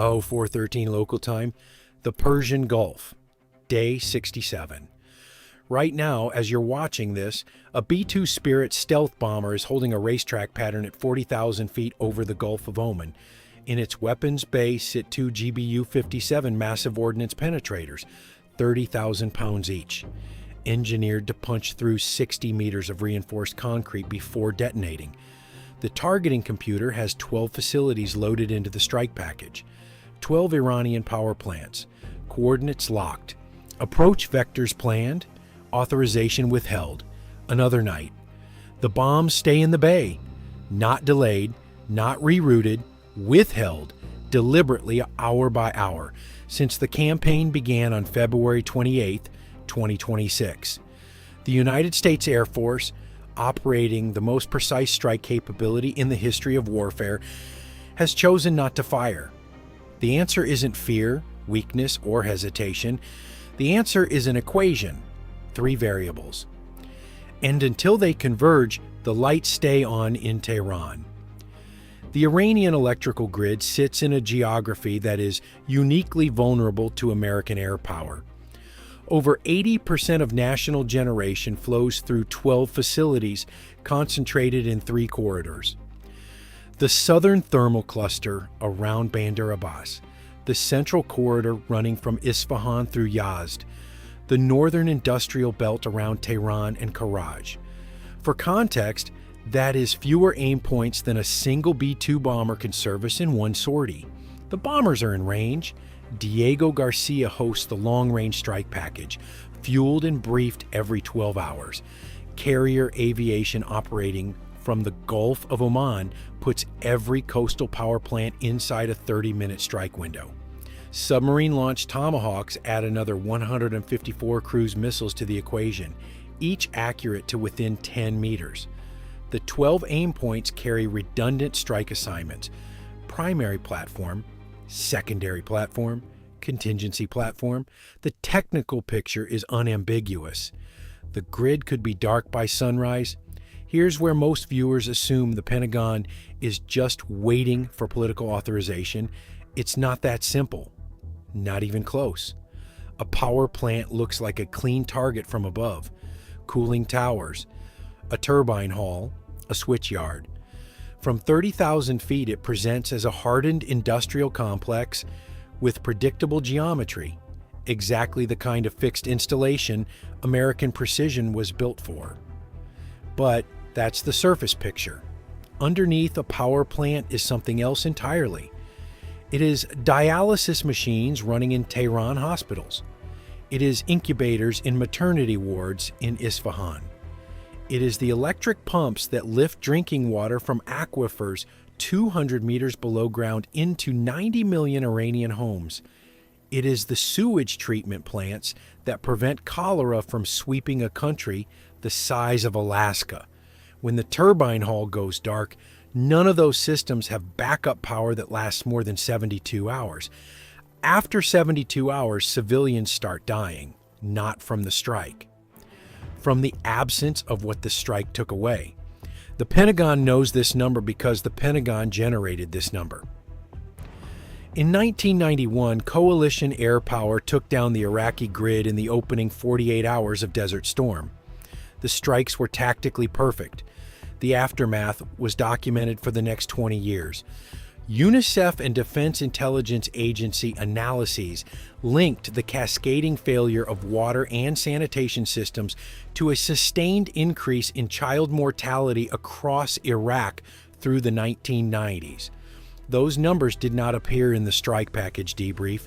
Oh, 4:13 local time, the Persian Gulf, day 67. Right now, as you're watching this, a B-2 Spirit stealth bomber is holding a racetrack pattern at 40,000 feet over the Gulf of Oman. In its weapons bay sit two GBU-57 massive ordnance penetrators, 30,000 pounds each, engineered to punch through 60 meters of reinforced concrete before detonating. The targeting computer has 12 facilities loaded into the strike package, 12 Iranian power plants, coordinates locked, approach vectors planned, authorization withheld. Another night. The bombs stay in the bay, not delayed, not rerouted, withheld, deliberately hour by hour, since the campaign began on February 28, 2026. The United States Air Force, operating the most precise strike capability in the history of warfare, has chosen not to fire. The answer isn't fear, weakness, or hesitation. The answer is an equation, 3 variables. And until they converge, the lights stay on in Tehran. The Iranian electrical grid sits in a geography that is uniquely vulnerable to American air power. Over 80% of national generation flows through 12 facilities concentrated in 3 corridors. The southern thermal cluster around Bandar Abbas, the central corridor running from Isfahan through Yazd, the northern industrial belt around Tehran and Converge. For context, that is fewer aim points than a single B-2 bomber can service in one sortie. The bombers are in range. Diego Garcia hosts the long-range strike package, fueled and briefed every 12 hours. Carrier aviation operating from the Gulf of Oman puts every coastal power plant inside a 30-minute strike window. Submarine-launched Tomahawks add another 154 cruise missiles to the equation, each accurate to within 10 meters. The 12 aim points carry redundant strike assignments: primary platform, secondary platform, contingency platform. The technical picture is unambiguous. The grid could be dark by sunrise. Here's where most viewers assume the Pentagon is just waiting for political authorization. It's not that simple. Not even close. A power plant looks like a clean target from above. Cooling towers, a turbine hall, a switchyard. From 30,000 feet, it presents as a hardened industrial complex with predictable geometry, exactly the kind of fixed installation American precision was built for. But that's the surface picture. Underneath a power plant is something else entirely. It is dialysis machines running in Tehran hospitals. It is incubators in maternity wards in Isfahan. It is the electric pumps that lift drinking water from aquifers 200 meters below ground into 90 million Iranian homes. It is the sewage treatment plants that prevent cholera from sweeping a country the size of Alaska. When the turbine hall goes dark, none of those systems have backup power that lasts more than 72 hours. After 72 hours, civilians start dying, not from the strike, from the absence of what the strike took away. The Pentagon knows this number because the Pentagon generated this number. In 1991, coalition air power took down the Iraqi grid in the opening 48 hours of Desert Storm. The strikes were tactically perfect. The aftermath was documented for the next 20 years. UNICEF and Defense Intelligence Agency analyses linked the cascading failure of water and sanitation systems to a sustained increase in child mortality across Iraq through the 1990s. Those numbers did not appear in the strike package debrief.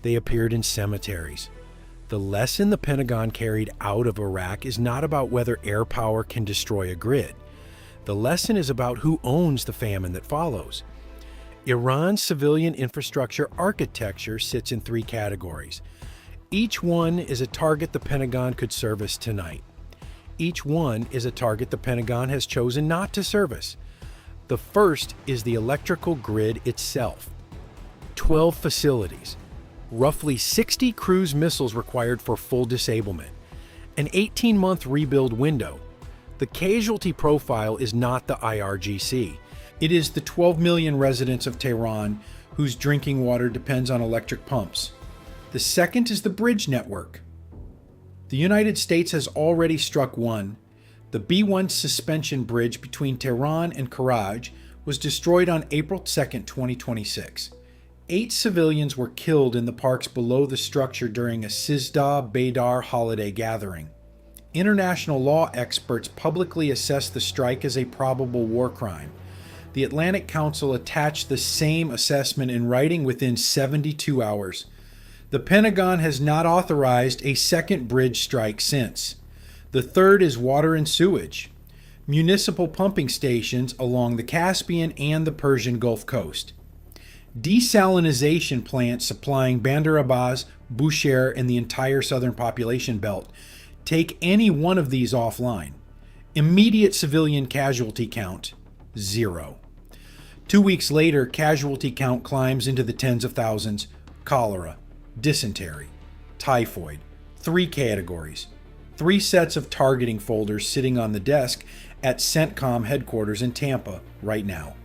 They appeared in cemeteries. The lesson the Pentagon carried out of Iraq is not about whether air power can destroy a grid. The lesson is about who owns the famine that follows. Iran's civilian infrastructure architecture sits in 3 categories. Each one is a target the Pentagon could service tonight. Each one is a target the Pentagon has chosen not to service. The first is the electrical grid itself. 12 facilities, roughly 60 cruise missiles required for full disablement, an 18-month rebuild window. The casualty profile is not the IRGC. It is the 12 million residents of Tehran whose drinking water depends on electric pumps. The second is the bridge network. The United States has already struck one. The B-1 suspension bridge between Tehran and Converge was destroyed on April 2, 2026. 8 civilians were killed in the parks below the structure during a Sizdah Baydar holiday gathering. International law experts publicly assessed the strike as a probable war crime. The Atlantic Council attached the same assessment in writing within 72 hours. The Pentagon has not authorized a second bridge strike since. The third is water and sewage. Municipal pumping stations along the Caspian and the Persian Gulf Coast. Desalinization plants supplying Bandar Abbas, Bushehr, and the entire southern population belt. Take any one of these offline. Immediate civilian casualty count, 0. 2 weeks later, casualty count climbs into the tens of thousands. Cholera, dysentery, typhoid, 3 categories. 3 sets of targeting folders sitting on the desk at CENTCOM headquarters in Tampa right now.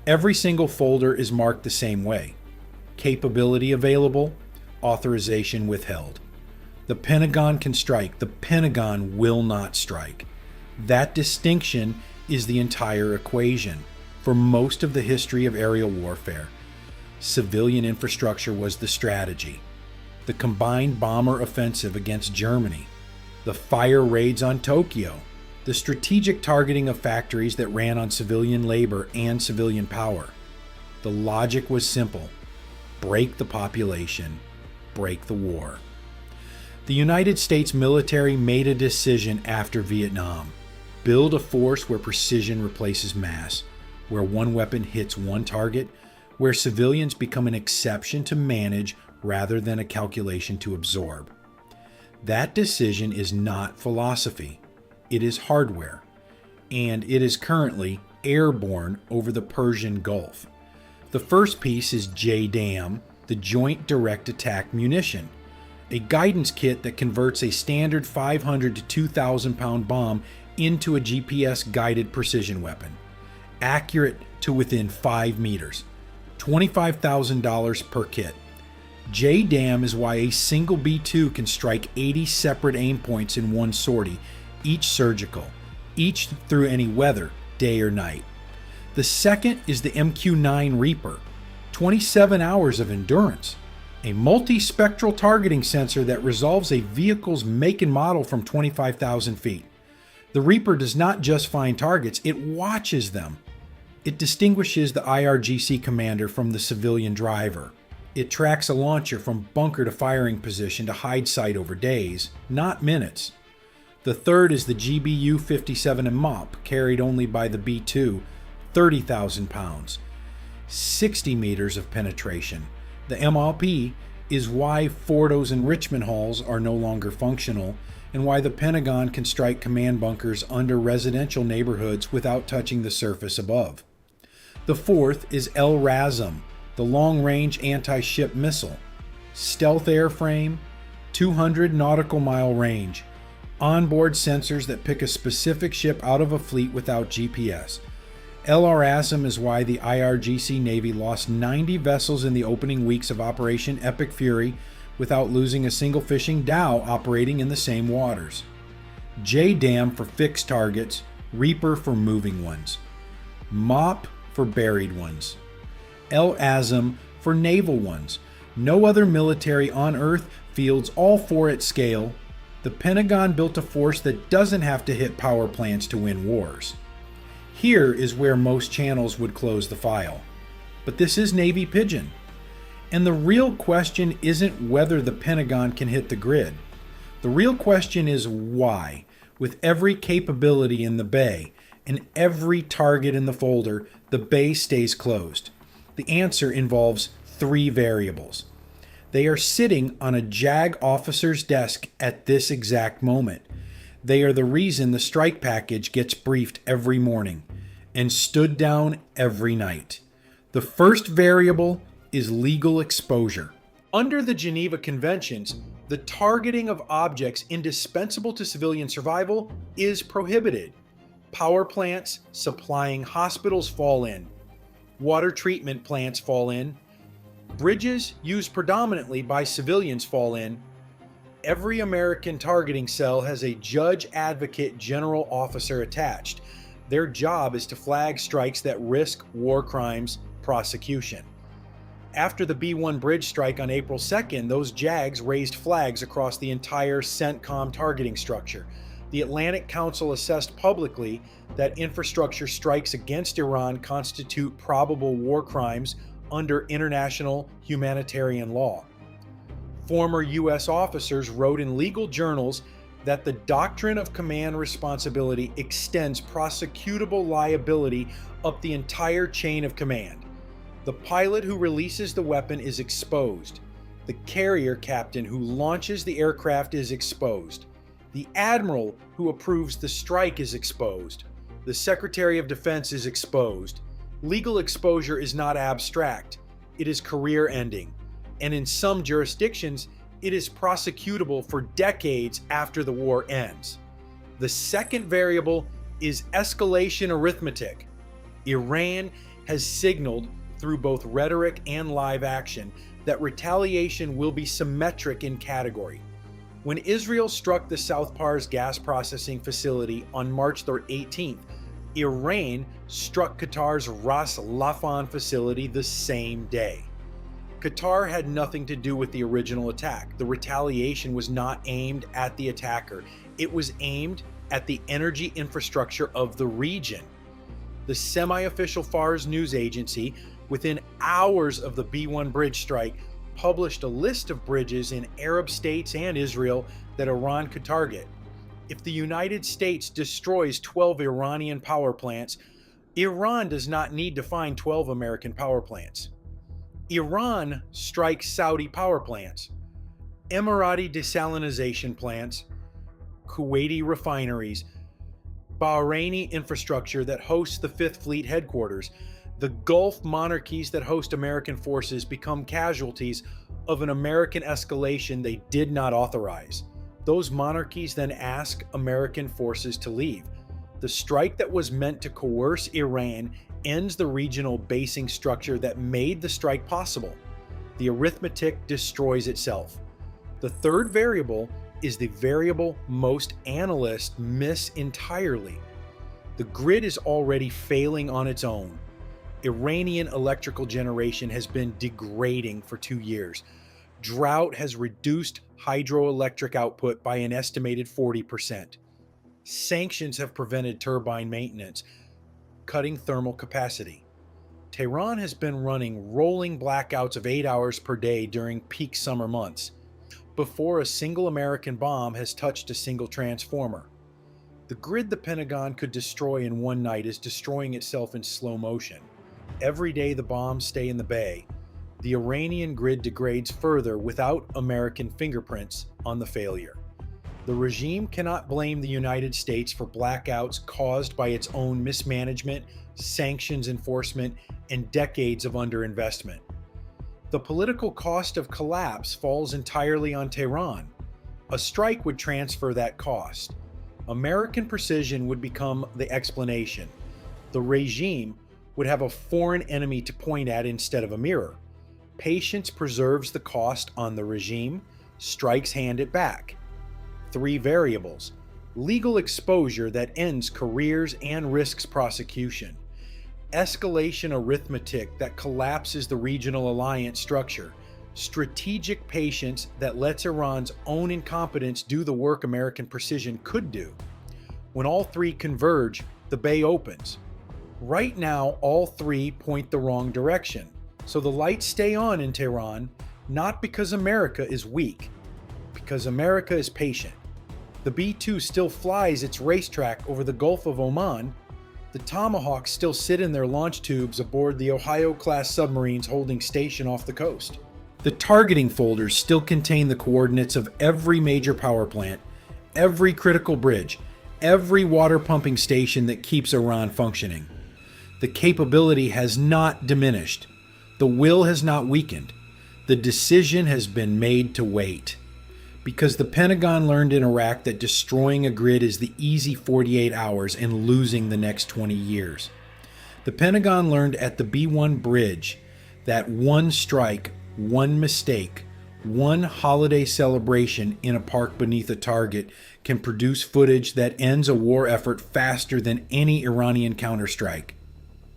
Every single folder is marked the same way. Capability available, authorization withheld. The Pentagon can strike, the Pentagon will not strike. That distinction is the entire equation for most of the history of aerial warfare. Civilian infrastructure was the strategy. The combined bomber offensive against Germany, the fire raids on Tokyo, the strategic targeting of factories that ran on civilian labor and civilian power. The logic was simple. Break the population, break the war. The United States military made a decision after Vietnam. Build a force where precision replaces mass, where one weapon hits one target, where civilians become an exception to manage rather than a calculation to absorb. That decision is not philosophy. It is hardware, and it is currently airborne over the Persian Gulf. The first piece is JDAM, the Joint Direct Attack Munition, a guidance kit that converts a standard 500 to 2,000 pound bomb into a GPS-guided precision weapon, accurate to within 5 meters, $25,000 per kit. JDAM is why a single B-2 can strike 80 separate aim points in one sortie, each surgical, each through any weather, day or night. The second is the MQ-9 Reaper, 27 hours of endurance, a multispectral targeting sensor that resolves a vehicle's make and model from 25,000 feet. The Reaper does not just find targets, it watches them. It distinguishes the IRGC commander from the civilian driver. It tracks a launcher from bunker to firing position to hide sight over days, not minutes. The third is the GBU-57 MOP, carried only by the B-2, 30,000 pounds, 60 meters of penetration. The MLP is why Fordo's and Richmond Halls are no longer functional, and why the Pentagon can strike command bunkers under residential neighborhoods without touching the surface above. The fourth is LRASM, the long-range anti-ship missile, stealth airframe, 200 nautical mile range, onboard sensors that pick a specific ship out of a fleet without GPS. LRASM is why the IRGC Navy lost 90 vessels in the opening weeks of Operation Epic Fury without losing a single fishing dhow operating in the same waters. JDAM for fixed targets, Reaper for moving ones, MOP for buried ones, LASM for naval ones. No other military on Earth fields all 4 at scale. The Pentagon built a force that doesn't have to hit power plants to win wars. Here is where most channels would close the file. But this is Navy Pigeon. And the real question isn't whether the Pentagon can hit the grid. The real question is why, with every capability in the bay and every target in the folder, the bay stays closed. The answer involves 3 variables. They are sitting on a JAG officer's desk at this exact moment. They are the reason the strike package gets briefed every morning and stood down every night. The first variable is legal exposure. Under the Geneva Conventions, the targeting of objects indispensable to civilian survival is prohibited. Power plants supplying hospitals fall in. Water treatment plants fall in. Bridges used predominantly by civilians fall in. Every American targeting cell has a judge advocate general officer attached. Their job is to flag strikes that risk war crimes prosecution. After the B-1 bridge strike on April 2nd, those JAGs raised flags across the entire CENTCOM targeting structure. The Atlantic Council assessed publicly that infrastructure strikes against Iran constitute probable war crimes under international humanitarian law. Former U.S. officers wrote in legal journals that the doctrine of command responsibility extends prosecutable liability up the entire chain of command. The pilot who releases the weapon is exposed. The carrier captain who launches the aircraft is exposed. The admiral who approves the strike is exposed. The Secretary of Defense is exposed. Legal exposure is not abstract. It is career-ending. And in some jurisdictions, it is prosecutable for decades after the war ends. The second variable is escalation arithmetic. Iran has signaled through both rhetoric and live action that retaliation will be symmetric in category. When Israel struck the South Pars gas processing facility on March 18th, Iran struck Qatar's Ras Laffan facility the same day. Qatar had nothing to do with the original attack. The retaliation was not aimed at the attacker. It was aimed at the energy infrastructure of the region. The semi-official Fars news agency, within hours of the B-1 bridge strike, published a list of bridges in Arab states and Israel that Iran could target. If the United States destroys 12 Iranian power plants, Iran does not need to find 12 American power plants. Iran strikes Saudi power plants, Emirati desalination plants, Kuwaiti refineries, Bahraini infrastructure that hosts the Fifth Fleet headquarters. The Gulf monarchies that host American forces become casualties of an American escalation they did not authorize. Those monarchies then ask American forces to leave. The strike that was meant to coerce Iran ends the regional basing structure that made the strike possible. The arithmetic destroys itself. The third variable is the variable most analysts miss entirely. The grid is already failing on its own. Iranian electrical generation has been degrading for 2 years. Drought has reduced hydroelectric output by an estimated 40%. Sanctions have prevented turbine maintenance, cutting thermal capacity. Tehran has been running rolling blackouts of 8 hours per day during peak summer months, before a single American bomb has touched a single transformer. The grid the Pentagon could destroy in one night is destroying itself in slow motion. Every day the bombs stay in the bay. The Iranian grid degrades further without American fingerprints on the failure. The regime cannot blame the United States for blackouts caused by its own mismanagement, sanctions enforcement, and decades of underinvestment. The political cost of collapse falls entirely on Tehran. A strike would transfer that cost. American precision would become the explanation. The regime would have a foreign enemy to point at instead of a mirror. Patience preserves the cost on the regime, strikes hand it back. 3 variables. Legal exposure that ends careers and risks prosecution. Escalation arithmetic that collapses the regional alliance structure. Strategic patience that lets Iran's own incompetence do the work American precision could do. When all 3 converge, the bay opens. Right now, all 3 point the wrong direction. So the lights stay on in Tehran, not because America is weak, because America is patient. The B-2 still flies its racetrack over the Gulf of Oman. The Tomahawks still sit in their launch tubes aboard the Ohio-class submarines holding station off the coast. The targeting folders still contain the coordinates of every major power plant, every critical bridge, every water pumping station that keeps Iran functioning. The capability has not diminished. The will has not weakened. The decision has been made to wait. Because the Pentagon learned in Iraq that destroying a grid is the easy 48 hours and losing the next 20 years. The Pentagon learned at the B-1 bridge that one strike, one mistake, one holiday celebration in a park beneath a target can produce footage that ends a war effort faster than any Iranian counterstrike.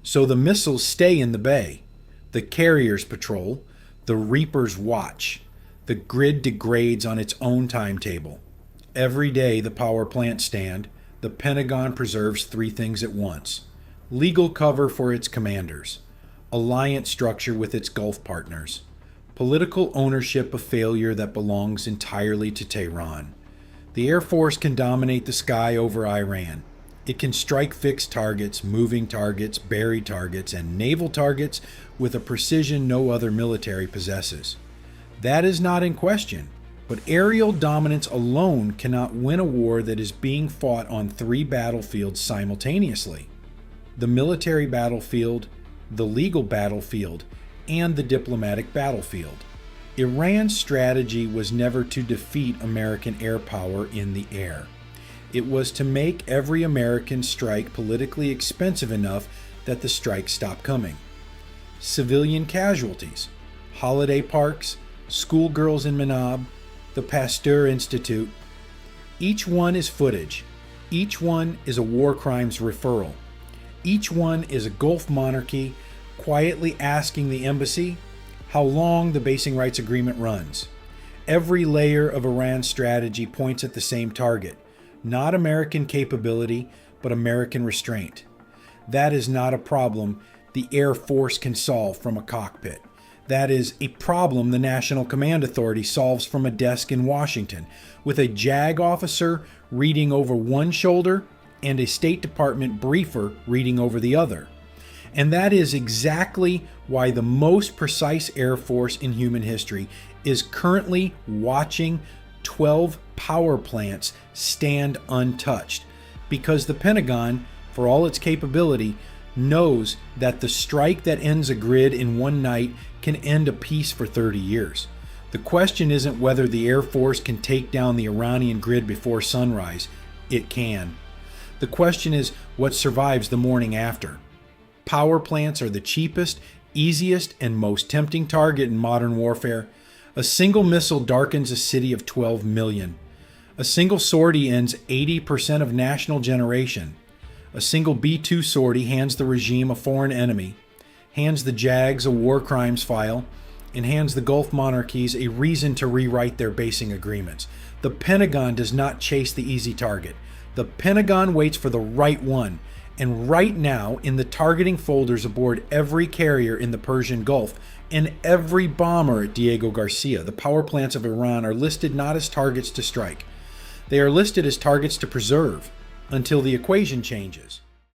So the missiles stay in the bay, the carriers patrol, the reapers watch. The grid degrades on its own timetable. Every day the power plants stand, the Pentagon preserves three things at once: legal cover for its commanders, alliance structure with its Gulf partners, political ownership of failure that belongs entirely to Tehran. The Air Force can dominate the sky over Iran. It can strike fixed targets, moving targets, buried targets, and naval targets with a precision no other military possesses. That is not in question, but aerial dominance alone cannot win a war that is being fought on three battlefields simultaneously: the military battlefield, the legal battlefield, and the diplomatic battlefield. Iran's strategy was never to defeat American air power in the air. It was to make every American strike politically expensive enough that the strikes stop coming. Civilian casualties, holiday parks, schoolgirls in Manab, the Pasteur Institute. Each one is footage. Each one is a war crimes referral. Each one is a Gulf monarchy quietly asking the embassy how long the basing rights agreement runs. Every layer of Iran's strategy points at the same target: not American capability, but American restraint. That is not a problem the Air Force can solve from a cockpit. That is a problem the National Command Authority solves from a desk in Washington, with a JAG officer reading over one shoulder and a State Department briefer reading over the other. And that is exactly why the most precise Air Force in human history is currently watching 12 power plants stand untouched, because the Pentagon, for all its capability, knows that the strike that ends a grid in one night can end a peace for 30 years. The question isn't whether the Air Force can take down the Iranian grid before sunrise. It can. The question is what survives the morning after. Power plants are the cheapest, easiest, and most tempting target in modern warfare. A single missile darkens a city of 12 million. A single sortie ends 80% of national generation. A single B-2 sortie hands the regime a foreign enemy, hands the JAGs a war crimes file, and hands the Gulf monarchies a reason to rewrite their basing agreements. The Pentagon does not chase the easy target. The Pentagon waits for the right one. And right now, in the targeting folders aboard every carrier in the Persian Gulf and every bomber at Diego Garcia, the power plants of Iran are listed not as targets to strike. They are listed as targets to preserve until the equation changes.